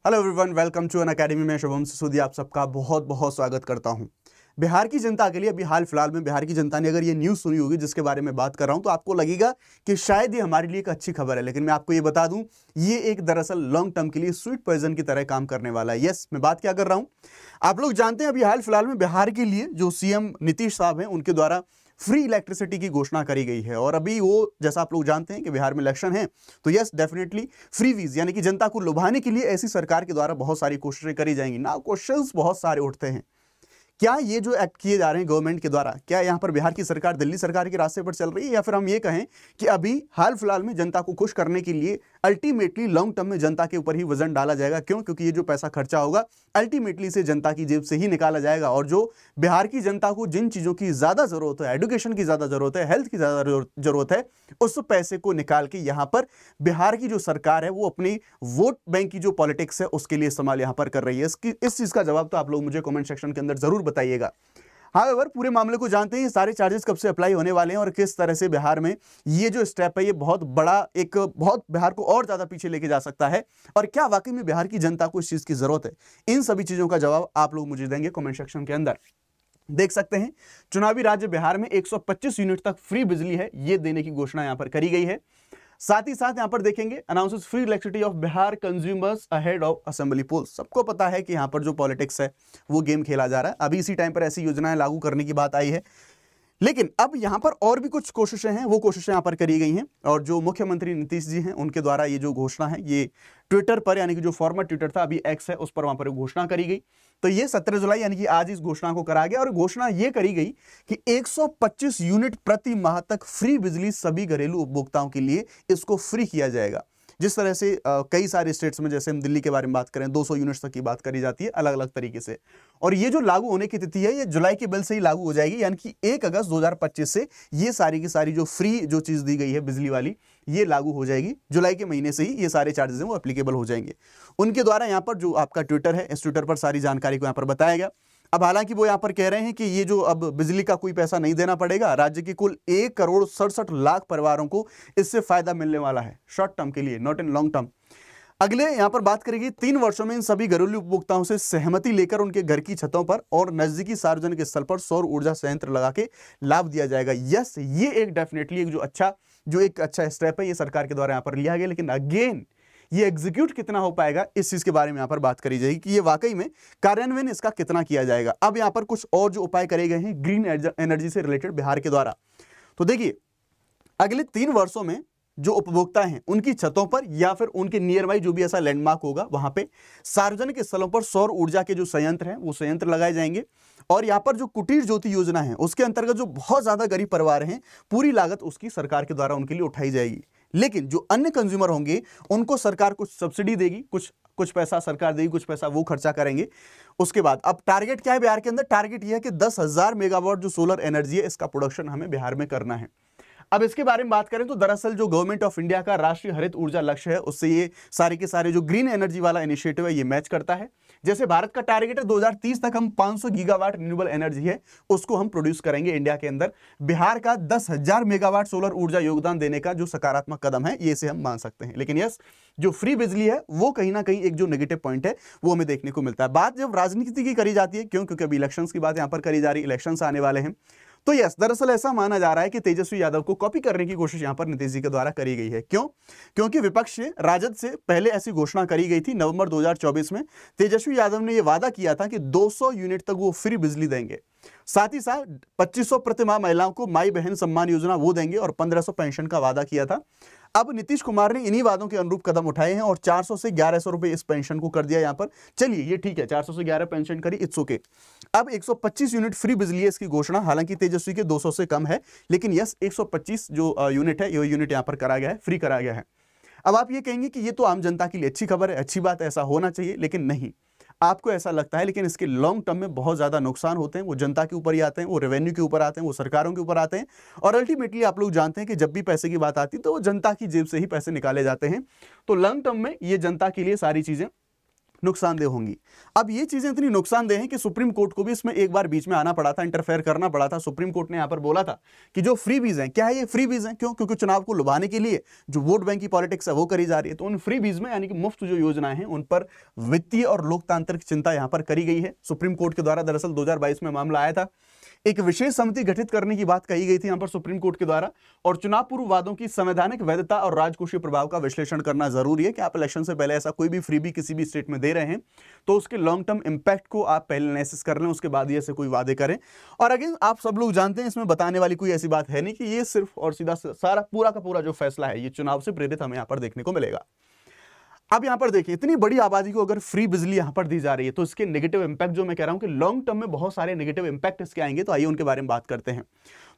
Hello everyone, welcome to Unacademy में शुभम सिसोदिया आप सबका बहुत बहुत स्वागत करता हूं। बिहार की जनता के लिए अभी हाल फिलहाल में बिहार की जनता ने अगर ये न्यूज़ सुनी होगी जिसके बारे में बात कर रहा हूं तो आपको लगेगा कि शायद ये हमारे लिए एक अच्छी खबर है, लेकिन मैं आपको ये बता दूं ये एक दरअसल लॉन्ग टर्म के लिए स्वीट पॉइजन की तरह काम करने वाला है। यस, मैं बात क्या कर रहा हूं, आप लोग जानते हैं अभी हाल फिलहाल में बिहार के लिए जो सीएम नीतीश साहब हैं उनके द्वारा फ्री इलेक्ट्रिसिटी की घोषणा करी गई है। और अभी वो जैसा आप लोग जानते हैं कि बिहार में इलेक्शन है, तो यस डेफिनेटली फ्रीवीज यानी कि जनता को लुभाने के लिए ऐसी सरकार के द्वारा बहुत सारी कोशिशें करी जाएंगी ना। क्वेश्चंस बहुत सारे उठते हैं, क्या ये जो एक्ट किए जा रहे हैं गवर्नमेंट के द्वारा, क्या यहाँ पर बिहार की सरकार दिल्ली सरकार के रास्ते पर चल रही है, या फिर हम ये कहें कि अभी हाल फिलहाल में जनता को खुश करने के लिए अल्टीमेटली लॉन्ग टर्म में जनता के ऊपर ही वजन डाला जाएगा। क्यों? क्योंकि ये जो पैसा खर्चा होगा अल्टीमेटली से जनता की जेब से ही निकाला जाएगा। और जो बिहार की जनता को जिन चीज़ों की ज़्यादा ज़रूरत है, एजुकेशन की ज़्यादा ज़रूरत है, हेल्थ की ज़्यादा ज़रूरत है, उस पैसे को निकाल के यहाँ पर बिहार की जो सरकार है वो अपनी वोट बैंक की जो पॉलिटिक्स है उसके लिए इस्तेमाल यहाँ पर कर रही है। इस चीज़ का जवाब तो आप लोग मुझे कमेंट सेक्शन के अंदर ज़रूर बताइएगा। हाउएवर पूरे मामले को जानते हैं, ये सारे चार्जेस कब से अप्लाई होने वाले हैं और किस तरह से बिहार में ये जो स्टेप है ये बहुत बड़ा बहुत बिहार को और ज़्यादा पीछे लेके जा सकता है, और क्या वाकई में बिहार की जनता को इस चीज़ की ज़रूरत है। इन सभी चीज़ों का जवाब आप लोग मुझे देंगे कमेंट सेक्शन के अंदर। देख सकते हैं चुनावी राज्य बिहार में 125 यूनिट तक फ्री बिजली है ये देने की घोषणा यहां पर करी गई है। साथ ही साथ यहां पर देखेंगे announces free electricity of Bihar consumers ahead of assembly polls. सबको पता है कि यहां पर जो पॉलिटिक्स है वो गेम खेला जा रहा है। अभी इसी टाइम पर ऐसी योजनाएं लागू करने की बात आई है, लेकिन अब यहां पर और भी कुछ कोशिशें हैं, वो कोशिशें यहां पर करी गई हैं। और जो मुख्यमंत्री नीतीश जी हैं उनके द्वारा ये जो घोषणा है ये ट्विटर पर, यानी कि जो फॉर्मर ट्विटर था अभी एक्स है उस पर वहां पर घोषणा करी गई। तो ये 17 जुलाई यानी कि आज इस घोषणा को करा गया और घोषणा ये करी गई कि 125 यूनिट प्रति माह तक फ्री बिजली सभी घरेलू उपभोक्ताओं के लिए इसको फ्री किया जाएगा। जिस तरह से कई सारे स्टेट्स में, जैसे हम दिल्ली के बारे में बात करें 200 यूनिट्स तक की बात करी जाती है अलग अलग तरीके से। और ये जो लागू होने की तिथि है ये जुलाई के बिल से ही लागू हो जाएगी, यानी कि 1 अगस्त 2025 से ये सारी की सारी जो फ्री जो चीज़ दी गई है बिजली वाली ये लागू हो जाएगी। जुलाई के महीने से ही ये सारे चार्जेस हैं वो एप्लीकेबल हो जाएंगे। उनके द्वारा यहाँ पर जो आपका ट्विटर है इस ट्विटर पर सारी जानकारी को यहाँ पर बताया गया। अब हालांकि वो यहाँ पर कह रहे हैं कि ये जो अब बिजली का कोई पैसा नहीं देना पड़ेगा, राज्य के कुल 1,67,00,000 परिवारों को इससे फायदा मिलने वाला है शॉर्ट टर्म के लिए, नॉट इन लॉन्ग टर्म। अगले यहाँ पर बात करेगी 3 वर्षों में इन सभी घरेलू उपभोक्ताओं से सहमति लेकर उनके घर की छतों पर और नजदीकी सार्वजनिक स्थल पर सौर ऊर्जा संयंत्र लगा के लाभ दिया जाएगा। यस, ये एक डेफिनेटली एक अच्छा स्टेप है ये सरकार के द्वारा यहाँ पर लिया गया। लेकिन अगेन ये एग्जीक्यूट कितना हो पाएगा इस चीज के बारे में यहां पर बात करी जाएगी कि ये वाकई में कार्यान्वयन इसका कितना किया जाएगा। अब यहां पर कुछ और जो उपाय करे गए हैं ग्रीन एनर्जी से रिलेटेड बिहार के द्वारा, तो देखिए अगले 3 वर्षों में जो उपभोक्ता हैं उनकी छतों पर या फिर उनके नियर बाई जो भी ऐसा लैंडमार्क होगा वहां पे सार्वजनिक स्थलों पर सौर ऊर्जा के जो संयंत्र हैं वो संयंत्र लगाए जाएंगे। और यहाँ पर जो कुटीर ज्योति योजना है उसके अंतर्गत जो बहुत ज्यादा गरीब परिवार हैं पूरी लागत उसकी सरकार के द्वारा उनके लिए उठाई जाएगी। लेकिन जो अन्य कंज्यूमर होंगे उनको सरकार कुछ सब्सिडी देगी, कुछ पैसा सरकार देगी, कुछ पैसा वो खर्चा करेंगे। उसके बाद अब टारगेट क्या है बिहार के अंदर? टारगेट यह है कि 10,000 मेगावाट जो सोलर एनर्जी है इसका प्रोडक्शन हमें बिहार में करना है। अब इसके बारे में बात करें तो दरअसल जो गवर्नमेंट ऑफ इंडिया का राष्ट्रीय हरित ऊर्जा लक्ष्य है उससे ये सारे के सारे जो ग्रीन एनर्जी वाला इनिशिएटिव है ये मैच करता है। जैसे भारत का टारगेट है 2030 तक हम 500 गीगावाट रिन्यूएबल एनर्जी है उसको हम प्रोड्यूस करेंगे इंडिया के अंदर। बिहार का 10,000 मेगावाट सोलर ऊर्जा योगदान देने का जो सकारात्मक कदम है ये से हम मान सकते हैं। लेकिन यस, जो फ्री बिजली है वो कहीं ना कहीं एक जो नेगेटिव पॉइंट है वो हमें देखने को मिलता है। बात जब राजनीति की करी जाती है, क्योंकि अभी इलेक्शंस की बात यहां पर करी जा रही, इलेक्शंस आने वाले हैं, तो यस दरअसल ऐसा माना जा रहा है कि तेजस्वी यादव को कॉपी करने की कोशिश यहां पर नीतीश जी के द्वारा करी गई है। क्यों? क्योंकि विपक्ष राजद से पहले ऐसी घोषणा करी गई थी नवंबर 2024 में। तेजस्वी यादव ने यह वादा किया था कि 200 यूनिट तक वो फ्री बिजली देंगे, साथ ही साथ 2500 प्रतिमाह महिलाओं को माई बहन सम्मान योजना वो देंगे और 1500 पेंशन का वादा किया था। अब नीतीश कुमार ने इन्हीं वादों के अनुरूप कदम उठाए हैं और 400 से 1100 रुपए इस पेंशन को कर दिया यहां पर। चलिए ये ठीक है, 400 से 11 पेंशन करी, इट्स ओके। अब 125 यूनिट फ्री बिजली है इसकी घोषणा, हालांकि तेजस्वी के 200 से कम है, लेकिन यस 125 जो यूनिट है ये यूनिट यहां पर करा गया है, फ्री करा गया है। अब आप ये कहेंगे कि ये तो आम जनता के लिए अच्छी खबर है, अच्छी बात है, ऐसा होना चाहिए, लेकिन नहीं, आपको ऐसा लगता है, लेकिन इसके लॉन्ग टर्म में बहुत ज़्यादा नुकसान होते हैं। वो जनता के ऊपर ही आते हैं, वो रेवेन्यू के ऊपर आते हैं, वो सरकारों के ऊपर आते हैं। और अल्टीमेटली आप लोग जानते हैं कि जब भी पैसे की बात आती है तो वो जनता की जेब से ही पैसे निकाले जाते हैं। तो लॉन्ग टर्म में ये जनता के लिए सारी चीज़ें नुकसानदेह होंगी। अब ये चीजें इतनी नुकसानदेह हैं कि सुप्रीम कोर्ट को भी इसमें एक बार बीच में आना पड़ा था, इंटरफेयर करना पड़ा था। सुप्रीम कोर्ट ने यहां पर बोला था कि जो फ्रीबीज हैं, क्या है ये फ्रीबीज हैं, क्यों? क्योंकि चुनाव को लुभाने के लिए जो वोट बैंक की पॉलिटिक्स है वो करी जा रही है। तो उन फ्रीबीज में यानी कि मुफ्त जो योजनाएं हैं उन पर वित्तीय और लोकतांत्रिक चिंता यहां पर करी गई है। सुप्रीम कोर्ट के द्वारा दरअसल 2022 में मामला आया था, एक विशेष समिति गठित करने की बात कही गई थी यहां पर सुप्रीम कोर्ट के द्वारा, और चुनाव पूर्व वादों की संवैधानिक वैधता और राजकोषीय प्रभाव का विश्लेषण करना जरूरी है कि आप इलेक्शन से पहले ऐसा कोई भी फ्रीबी किसी भी स्टेट में दे रहे हैं तो उसके लॉन्ग टर्म इंपैक्ट को आप पहले एनालिसिस कर लें, उसके बाद ये ऐसे कोई वादे करें। और अगेन आप सब लोग जानते हैं इसमें बताने वाली कोई ऐसी बात है नहीं कि ये सिर्फ और सीधा सारा पूरा का पूरा जो फैसला है ये चुनाव से प्रेरित हमें यहां पर देखने को मिलेगा। अब यहां पर देखिए, इतनी बड़ी आबादी को अगर फ्री बिजली यहां पर दी जा रही है तो इसके नेगेटिव इंपैक्ट, जो मैं कह रहा हूं कि लॉन्ग टर्म में बहुत सारे नेगेटिव इंपैक्ट इसके आएंगे, तो आइए उनके बारे में बात करते हैं।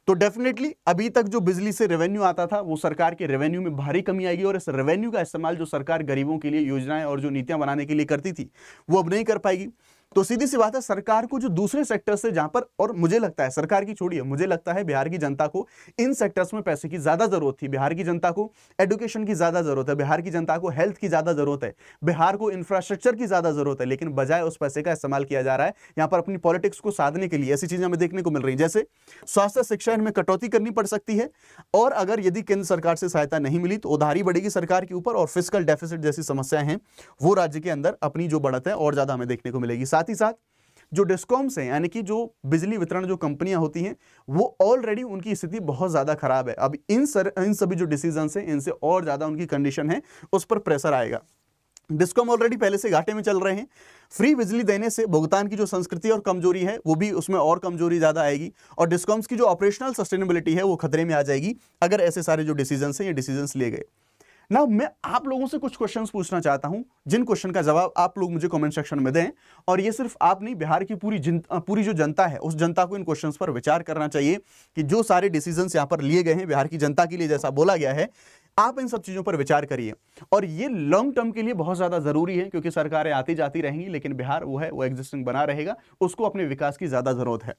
तो डेफिनेटली अभी तक जो बिजली से रेवेन्यू आता था वो सरकार के रेवेन्यू में भारी कमी आएगी, और इस रेवेन्यू का इस्तेमाल जो सरकार गरीबों के लिए योजनाएं और जो नीतियां बनाने के लिए करती थी वो अब नहीं कर पाएगी। तो सीधी सी बात है, सरकार को जो दूसरे सेक्टर से जहां पर, और मुझे लगता है सरकार की छोड़िए, मुझे लगता है बिहार की जनता को इन सेक्टर्स में पैसे की ज्यादा जरूरत थी। बिहार की जनता को एजुकेशन की ज्यादा जरूरत है, बिहार की जनता को हेल्थ की ज्यादा जरूरत है, बिहार को इंफ्रास्ट्रक्चर की ज्यादा जरूरत है, लेकिन बजाय उस पैसे का इस्तेमाल किया जा रहा है यहां पर अपनी पॉलिटिक्स को साधने के लिए। ऐसी चीजें हमें देखने को मिल रही है, जैसे स्वास्थ्य शिक्षा इनमें कटौती करनी पड़ सकती है, और अगर यदि केंद्र सरकार से सहायता नहीं मिली तो उधारी बढ़ेगी सरकार के ऊपर, और फिस्कल डेफिसिट जैसी समस्याएं हैं वो राज्य के अंदर अपनी जो बढ़त है और ज्यादा हमें देखने को मिलेगी। साथ ही साथ जो डिस्कॉम्स हैं, यानी कि जो बिजली वितरण जो कंपनियां होती हैं, वो ऑलरेडी उनकी स्थिति बहुत ज्यादा खराब है। अब इन सभी जो डिसीजंस हैं इनसे और ज्यादा उनकी कंडीशन है उस पर प्रेशर आएगा। डिस्कॉम ऑलरेडी पहले से घाटे में चल रहे हैं, फ्री बिजली देने से भुगतान की जो संस्कृति और कमजोरी है वो भी, उसमें और कमजोरी ज्यादा आएगी, और डिस्कॉम्स की जो ऑपरेशनल सस्टेनेबिलिटी है वो खतरे में आ जाएगी अगर ऐसे सारे जो डिसीजंस हैं ये डिसीजंस लिए गए। ना मैं आप लोगों से कुछ क्वेश्चंस पूछना चाहता हूं, जिन क्वेश्चन का जवाब आप लोग मुझे कमेंट सेक्शन में दें, और ये सिर्फ आप नहीं, बिहार की पूरी जो जनता है उस जनता को इन क्वेश्चंस पर विचार करना चाहिए कि जो सारे डिसीजंस यहां पर लिए गए हैं बिहार की जनता के लिए, जैसा बोला गया है, आप इन सब चीजों पर विचार करिए। और ये लॉन्ग टर्म के लिए बहुत ज्यादा जरूरी है, क्योंकि सरकारें आती जाती रहेंगी लेकिन बिहार वो एग्जिस्टिंग बना रहेगा, उसको अपने विकास की ज्यादा जरूरत है।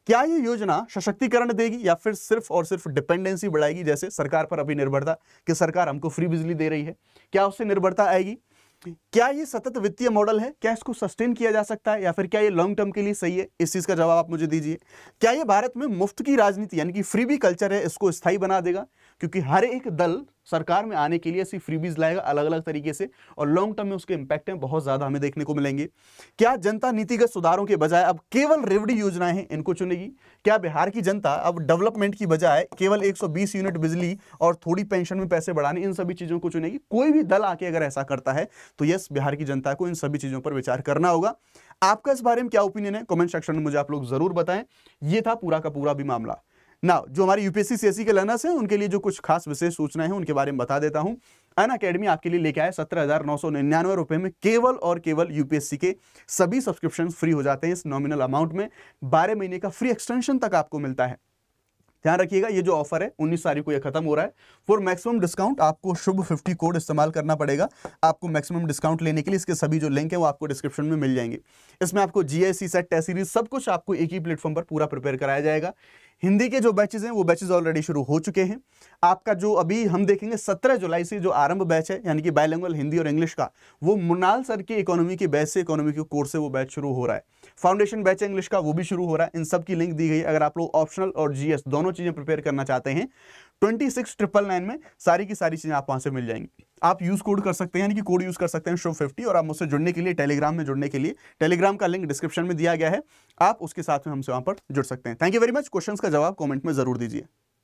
क्या ये योजना सशक्तिकरण देगी या फिर सिर्फ और सिर्फ डिपेंडेंसी बढ़ाएगी, जैसे सरकार पर अभी निर्भरता कि सरकार हमको फ्री बिजली दे रही है, क्या उससे निर्भरता आएगी? क्या ये सतत वित्तीय मॉडल है, क्या इसको सस्टेन किया जा सकता है, या फिर क्या ये लॉन्ग टर्म के लिए सही है? इस चीज का जवाब आप मुझे दीजिए। क्या ये भारत में मुफ्त की राजनीति यानी कि फ्रीबी कल्चर है इसको स्थायी बना देगा? क्योंकि हर एक दल सरकार में आने के लिए ऐसी फ्रीबीज लाएगा अलग अलग तरीके से, और लॉन्ग टर्म में उसके इंपैक्ट हैं बहुत ज्यादा हमें देखने को मिलेंगे। क्या जनता नीतिगत सुधारों के बजाय अब केवल रेवड़ी योजनाएं हैं इनको चुनेगी? क्या बिहार की जनता अब डेवलपमेंट की बजाय केवल 120 यूनिट बिजली और थोड़ी पेंशन में पैसे बढ़ाने, इन सभी चीजों को चुनेगी? कोई भी दल आके अगर ऐसा करता है तो यस, बिहार की जनता को इन सभी चीजों पर विचार करना होगा। आपका इस बारे में क्या ओपिनियन है कमेंट सेक्शन में मुझे आप लोग जरूर बताएं। ये था पूरा का पूरा भी मामला। ना जो हमारे यूपीएससी सीएससी के लर्नर्स हैं उनके लिए जो कुछ खास विशेष सूचनाएं हैं उनके बारे में बता देता हूं। अनअकैडमी आपके लिए लेके आए 17,999 रुपए में केवल और केवल यूपीएससी के सभी सब्सक्रिप्शन फ्री हो जाते हैं इस नॉमिनल अमाउंट में। 12 महीने का फ्री एक्सटेंशन तक आपको मिलता है। ध्यान रखिएगा, ये जो ऑफर है 19 तारीख को ये खत्म हो रहा है। फॉर मैक्सिमम डिस्काउंट आपको शुभ 50 कोड इस्तेमाल करना पड़ेगा आपको मैक्सिमम डिस्काउंट लेने के लिए। इसके सभी जो लिंक है वो आपको डिस्क्रिप्शन में मिल जाएंगे। इसमें आपको जीएससी सेट टेस्ट सीरीज सब कुछ आपको एक ही प्लेटफॉर्म पर पूरा प्रिपेयर कराया जाएगा। हिंदी के जो बैचेज हैं वो बैचेज ऑलरेडी शुरू हो चुके हैं। आपका जो अभी हम देखेंगे 17 जुलाई से जो आरंभ बैच है यानी कि बायलिंगुअल हिंदी और इंग्लिश का, वो मुनाल सर के इकोनॉमी के बैच से, इकोनॉमी के कोर्स से वो बैच शुरू हो रहा है। फाउंडेशन बैच है इंग्लिश का, वो भी शुरू हो रहा है। इन सब की लिंक दी गई। अगर आप लोग ऑप्शनल और जीएस दोनों चीजें प्रिपेयर करना चाहते हैं 26,999 में सारी की सारी चीजें आप वहां से मिल जाएंगी। आप यूज कोड कर सकते हैं, यानी कि कोड यूज कर सकते हैं शुभ 50, और आप मुझसे जुड़ने के लिए टेलीग्राम में जुड़ने के लिए टेलीग्राम का लिंक डिस्क्रिप्शन में दिया गया है, आप उसके साथ में हमसे वहां पर जुड़ सकते हैं। Thank you very much. Questions का जवाब कमेंट में जरूर दीजिए।